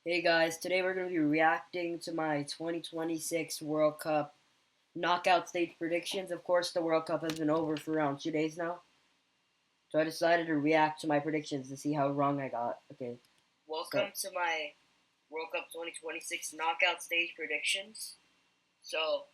Hey guys, today we're going to be reacting to my 2026 World Cup knockout stage predictions. Of course, the World Cup has been over for around 2 days now, so I decided to react to my predictions to see how wrong I got. Okay, Welcome to my World Cup 2026 knockout stage predictions. So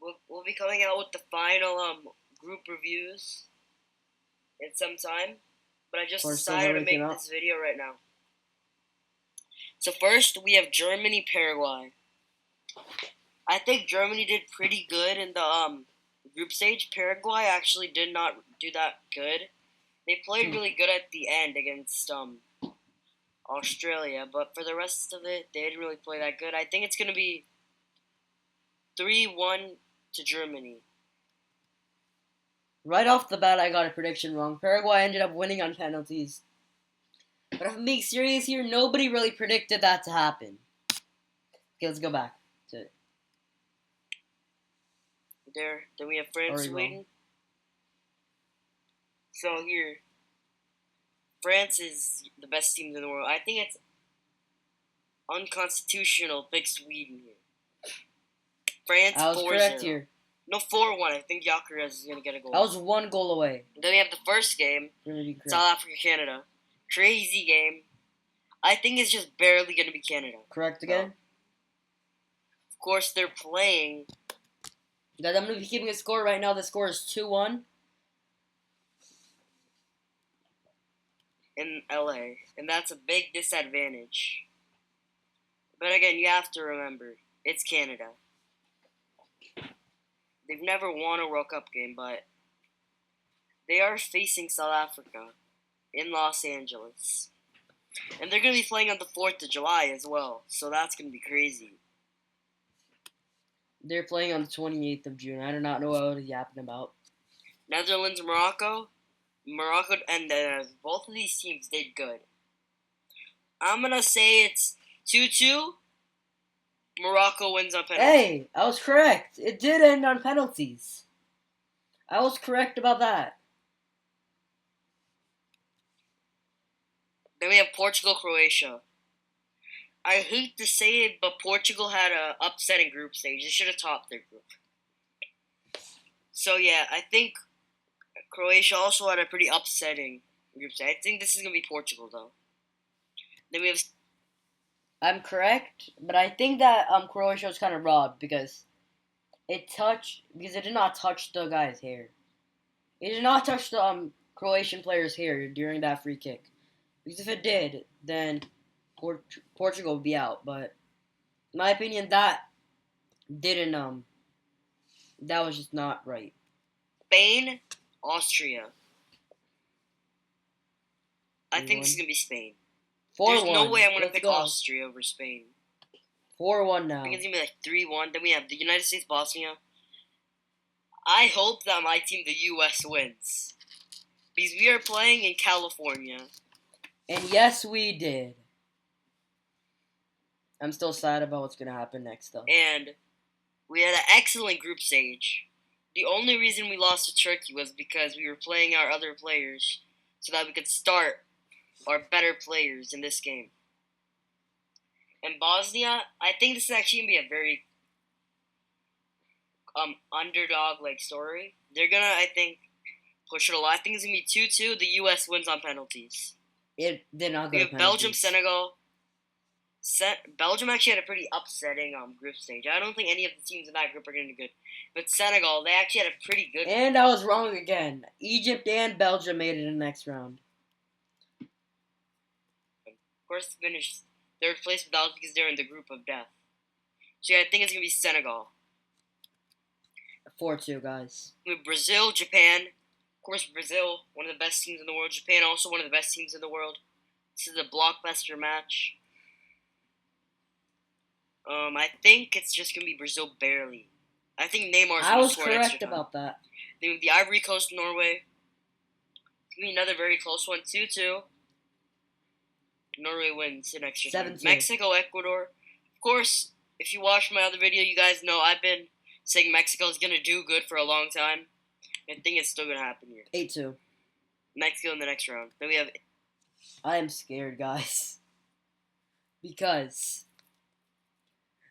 we'll be coming out with the final group reviews in some time, but I just we're still decided to waking make up. this video right now. So first we have Germany Paraguay. I think Germany did pretty good in the group stage. Paraguay actually did not do that good. They played really good at the end against Australia, but for the rest of it, they didn't really play that good. I think it's going to be 3-1 to Germany. Right off the bat, I got a prediction wrong. Paraguay ended up winning on penalties. But if I'm being serious here, nobody really predicted that to happen. Okay, let's go back to it. Then we have France, Sweden. So here, France is the best team in the world. I think it's unconstitutional to pick Sweden here. France I was 4-0. correct here. No, 4-1. I think Gyökeres is going to get a goal. I was one goal away. Then we have the first game, South Africa, Canada. Crazy game. I think it's just barely going to be Canada. Correct again? Of course, they're playing. Guys, I'm going to be keeping a score right now. The score is 2-1. In LA, and that's a big disadvantage. But again, you have to remember, it's Canada. They've never won a World Cup game, but they are facing South Africa in Los Angeles. And they're going to be playing on the 4th of July as well, so that's going to be crazy. They're playing on the 28th of June. I do not know what I was yapping about. Netherlands, Morocco. Morocco and both of these teams did good. I'm going to say it's 2-2. Morocco wins on penalties. Hey, I was correct. It did end on penalties. I was correct about that. Then we have Portugal, Croatia. I hate to say it, but Portugal had an upsetting group stage. They should have topped their group. So yeah, I think Croatia also had a pretty upsetting group stage. I think this is gonna be Portugal though. Then we have. I'm correct, but I think that Croatia was kind of robbed because it did not touch the guy's hair. It did not touch the Croatian player's hair during that free kick. Because if it did, then Portugal would be out. But in my opinion, that didn't that was just not right. Spain, Austria. I think this is gonna be Spain. 4-1. There's no way I'm gonna pick Austria over Spain. 4-1 now. I think it's gonna be like 3-1. Then we have the United States, Bosnia. I hope that my team, the U.S., wins because we are playing in California. And yes, we did. I'm still sad about what's gonna happen next, though. And we had an excellent group stage. The only reason we lost to Turkey was because we were playing our other players so that we could start our better players in this game. And Bosnia, I think this is actually going to be a very underdog-like story. They're going to, I think, push it a lot. I think it's going to be 2-2. The U.S. wins on penalties. They're not We good. have Belgium, Senegal. Belgium actually had a pretty upsetting group stage. I don't think any of the teams in that group are going to do good. But Senegal, they actually had a pretty good. And I was wrong again. Egypt and Belgium made it in the next round. Of course, finished third place without because they're in the group of death. So yeah, I think it's going to be Senegal. 4-2, guys. We have Brazil, Japan. Of course, Brazil, one of the best teams in the world. Japan, also one of the best teams in the world. This is a blockbuster match. I think it's just gonna be Brazil barely. I think Neymar's I gonna was score correct about that. Then we have the Ivory Coast, Norway. It's gonna be another very close one, 2-2. Norway wins in extra time. 7-2. Mexico, Ecuador. Of course, if you watched my other video, you guys know I've been saying Mexico is gonna do good for a long time. I think it's still gonna happen here. 8-2. Mexico in the next round. Then we have. I am scared, guys. because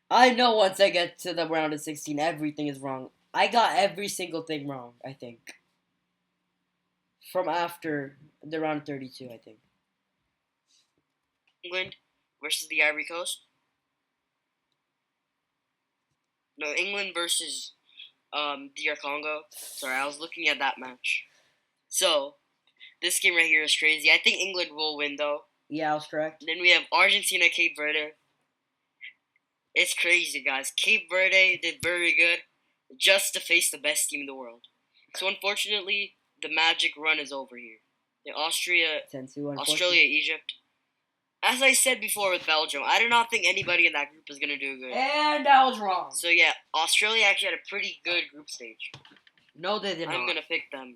I know once I get to the round of 16, everything is wrong. I got every single thing wrong, I think. From after the round of 32, I think. England versus the Ivory Coast. No, England versus DR Congo. Sorry, I was looking at that match. So, this game right here is crazy. I think England will win, though. Yeah, I was correct. Then we have Argentina, Cape Verde. It's crazy, guys. Cape Verde did very good just to face the best team in the world. So, unfortunately, the magic run is over here. Australia, Egypt. As I said before with Belgium, I do not think anybody in that group is going to do good. And I was wrong. So, yeah, Australia actually had a pretty good group stage. No, they did not. I'm going to pick them.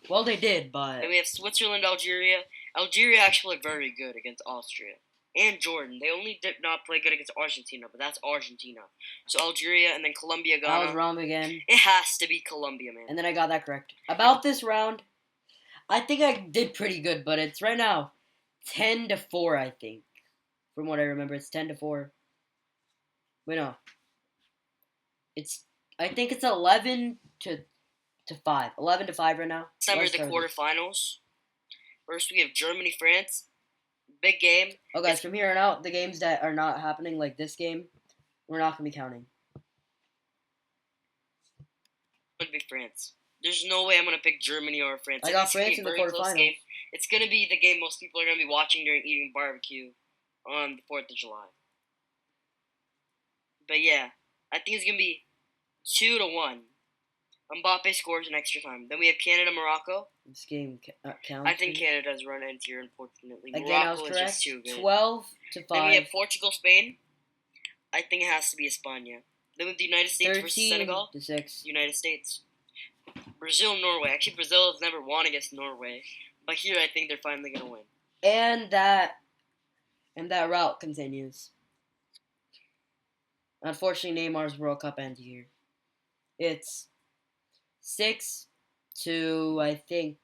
Well, they did, but... Then we have Switzerland, Algeria. Algeria actually played very good against Austria. And Jordan. They only did not play good against Argentina, but that's Argentina. So Algeria and then Colombia, Ghana. I was wrong again. It has to be Colombia, man. And then I got that correct. About this round, I think I did pretty good, but it's right now 10-4, I think. From what I remember, it's 10-4. Wait, no. I think it's 11-5. 11-5 right now. December, the quarterfinals. First, we have Germany, France. Big game. Oh, guys, from here on out, the games that are not happening, like this game, we're not going to be counting. It's going to be France. There's no way I'm going to pick Germany or France. I got France in the quarterfinals. It's going to be the game most people are going to be watching during eating barbecue on the 4th of July. But yeah, I think it's going to be 2-1. Mbappe scores in extra time. Then we have Canada, Morocco. This game counts. I think Canada's run ends here, unfortunately. Again, Morocco I was correct. Is just too good. 12-5. Then we have Portugal, Spain. I think it has to be España. Then we have the United States versus Senegal. 13-6. United States. Brazil, Norway. Actually, Brazil has never won against Norway, but here I think they're finally gonna win. And that route continues. Unfortunately, Neymar's World Cup ends here. It's 6 to, I think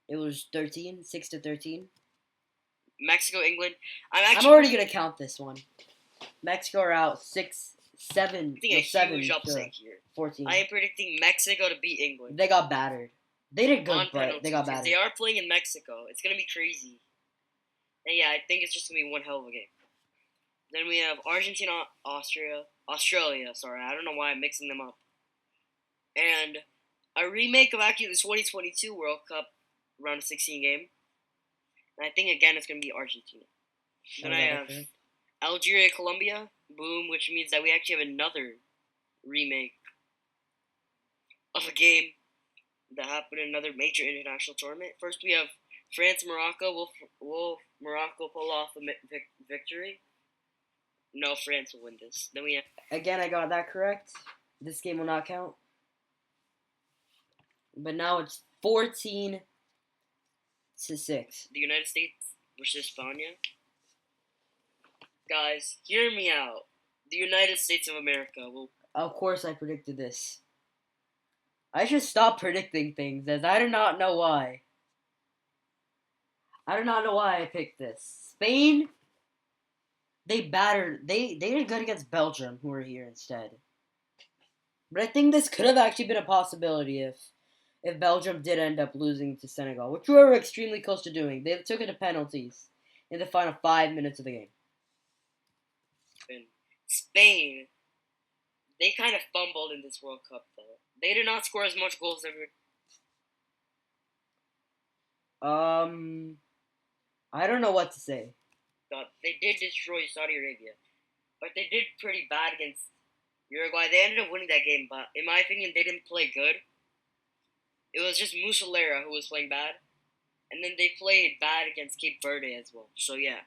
it was 13. 6-13. Mexico, England. I'm already gonna count this one. Mexico are out 6-7. I think a huge upset here. 14. I am predicting Mexico to beat England. They got battered. They did good, but they got battered. They are playing in Mexico. It's gonna be crazy. And yeah, I think it's just gonna be one hell of a game. Then we have Argentina, Australia. Sorry, I don't know why I'm mixing them up. And a remake of actually the 2022 World Cup round of 16 game. And I think again it's gonna be Argentina. Then I have Algeria, Colombia. Boom, which means that we actually have another remake of a game that happened in another major international tournament. First, we have France, Morocco. Will Morocco pull off a victory? No, France will win this. Then we have... Again, I got that correct. This game will not count. But now it's 14-6. The United States versus España. Guys, hear me out. The United States of America will... Of course I predicted this. I should stop predicting things, as I do not know why. I do not know why I picked this. Spain, they did good against Belgium, who were here instead. But I think this could have actually been a possibility if Belgium did end up losing to Senegal, which we were extremely close to doing. They took it to penalties in the final 5 minutes of the game. Spain, they kind of fumbled in this World Cup, though. They did not score as much goals every... I don't know what to say. They did destroy Saudi Arabia, but they did pretty bad against Uruguay. They ended up winning that game, but in my opinion, they didn't play good. It was just Muslera who was playing bad, and then they played bad against Cape Verde as well. So yeah,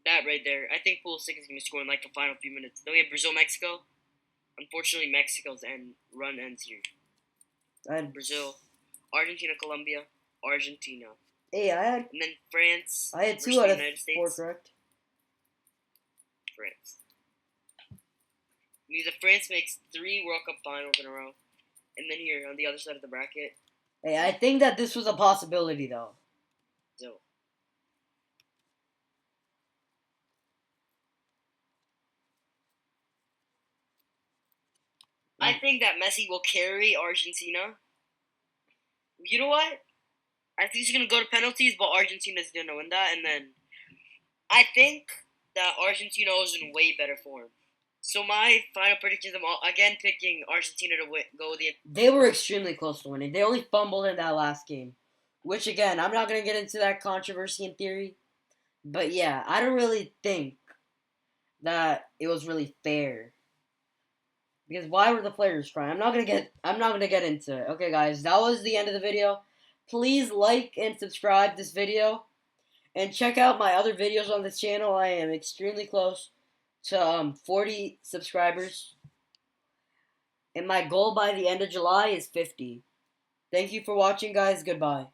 that right there. I think Pool 6 is going to score in like the final few minutes. Then we have Brazil, Mexico. Unfortunately, Mexico's run ends here. Brazil, Argentina, Colombia, Argentina. Hey, and then France. I had 2 out of 4 correct. France. Means that France makes 3 World Cup finals in a row. And then here on the other side of the bracket. Hey, I think that this was a possibility though. So. I think that Messi will carry Argentina. You know what? I think he's gonna go to penalties, but Argentina's gonna win that, and then I think that Argentina is in way better form. So my final predictions, I'm again picking Argentina to go the. They were extremely close to winning. They only fumbled in that last game, which again, I'm not gonna get into that controversy in theory, but yeah, I don't really think that it was really fair. Because why were the players crying? I'm not gonna get into it. Okay guys, that was the end of the video. Please like and subscribe this video. And check out my other videos on this channel. I am extremely close to 40 subscribers. And my goal by the end of July is 50. Thank you for watching guys. Goodbye.